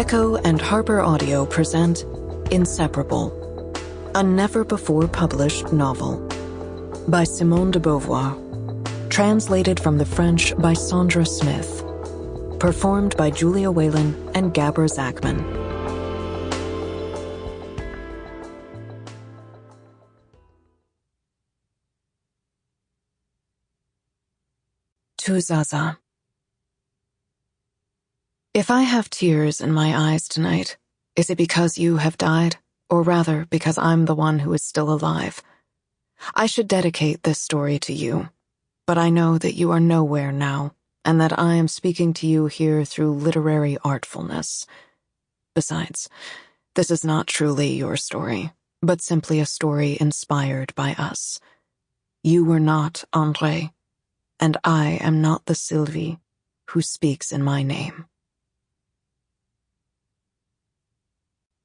Echo and HarperAudio present Inseparable, a never-before-published novel by Simone de Beauvoir, translated from the French by Sandra Smith, performed by Julia Whelan and Gabra Zackman. To Zaza. If I have tears in my eyes tonight, is it because you have died, or rather because I'm the one who is still alive? I should dedicate this story to you, but I know that you are nowhere now, and that I am speaking to you here through literary artfulness. Besides, this is not truly your story, but simply a story inspired by us. You were not Andrée, and I am not the Sylvie who speaks in my name.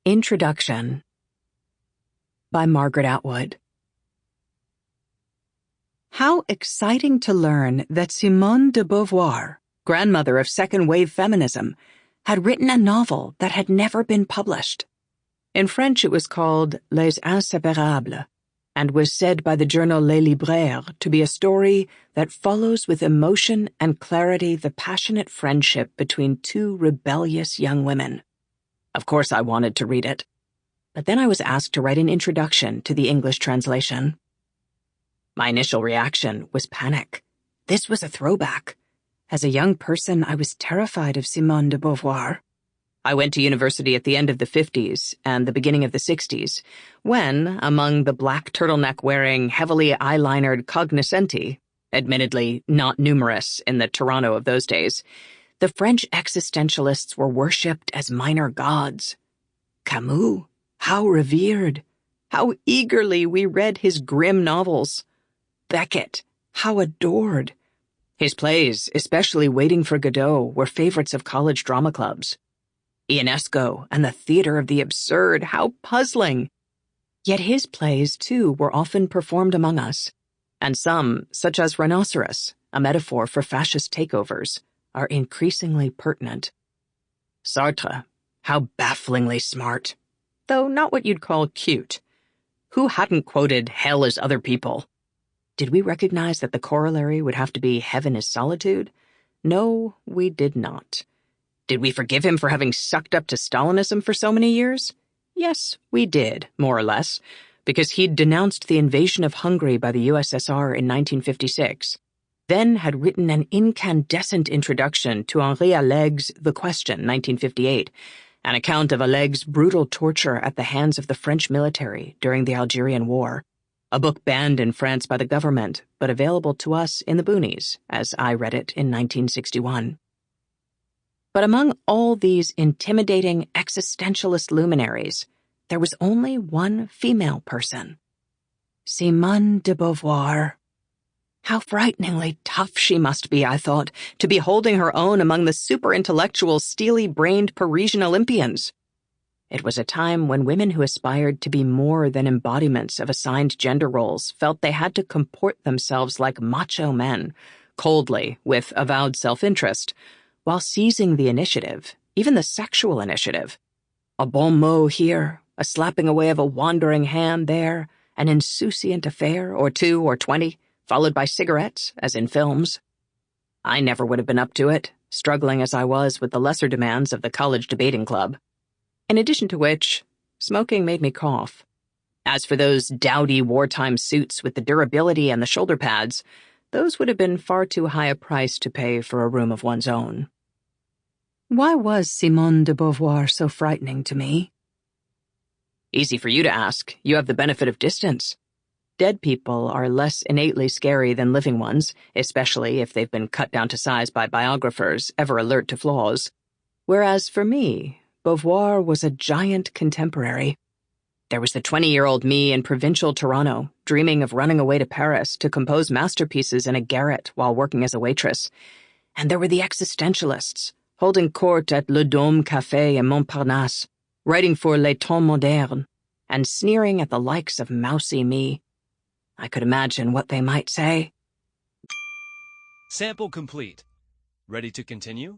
Introduction by Margaret Atwood. How exciting to learn that Simone de Beauvoir, grandmother of second-wave feminism, had written a novel that had never been published. In French it was called Les Inseparables, and was said by the journal Les Libraires to be a story that follows with emotion and clarity the passionate friendship between two rebellious young women. Of course I wanted to read it, but then I was asked to write an introduction to the English translation. My initial reaction was panic. This was a throwback. As a young person, I was terrified of Simone de Beauvoir. I went to university at the end of the 50s and the beginning of the 60s, when, among the black turtleneck-wearing, heavily eyelinered cognoscenti, admittedly not numerous in the Toronto of those days, the French existentialists were worshipped as minor gods. Camus, how revered! How eagerly we read his grim novels. Beckett, how adored! His plays, especially Waiting for Godot, were favorites of college drama clubs. Ionesco and the theater of the absurd, how puzzling! Yet his plays, too, were often performed among us, and some, such as Rhinoceros, a metaphor for fascist takeovers, are increasingly pertinent. Sartre, how bafflingly smart, though not what you'd call cute. Who hadn't quoted hell is other people? Did we recognize that the corollary would have to be heaven is solitude? No, we did not. Did we forgive him for having sucked up to Stalinism for so many years? Yes, we did, more or less, because he'd denounced the invasion of Hungary by the USSR in 1956, then had written an incandescent introduction to Henri Alleg's The Question, 1958, an account of Alleg's brutal torture at the hands of the French military during the Algerian War, a book banned in France by the government, but available to us in the boonies, as I read it in 1961. But among all these intimidating existentialist luminaries, there was only one female person. Simone de Beauvoir. How frighteningly tough she must be, I thought, to be holding her own among the super-intellectual, steely-brained Parisian Olympians. It was a time when women who aspired to be more than embodiments of assigned gender roles felt they had to comport themselves like macho men, coldly, with avowed self-interest, while seizing the initiative, even the sexual initiative. A bon mot here, a slapping away of a wandering hand there, an insouciant affair, or 2 or 20, followed by cigarettes, as in films. I never would have been up to it, struggling as I was with the lesser demands of the college debating club. In addition to which, smoking made me cough. As for those dowdy wartime suits with the durability and the shoulder pads, those would have been far too high a price to pay for a room of one's own. Why was Simone de Beauvoir so frightening to me? Easy for you to ask. You have the benefit of distance. Dead people are less innately scary than living ones, especially if they've been cut down to size by biographers ever alert to flaws. Whereas for me, Beauvoir was a giant contemporary. There was the 20-year-old me in provincial Toronto, dreaming of running away to Paris to compose masterpieces in a garret while working as a waitress. And there were the existentialists, holding court at Le Dôme Café in Montparnasse, writing for Les Temps Modernes, and sneering at the likes of mousy me. I could imagine what they might say. Sample complete. Ready to continue?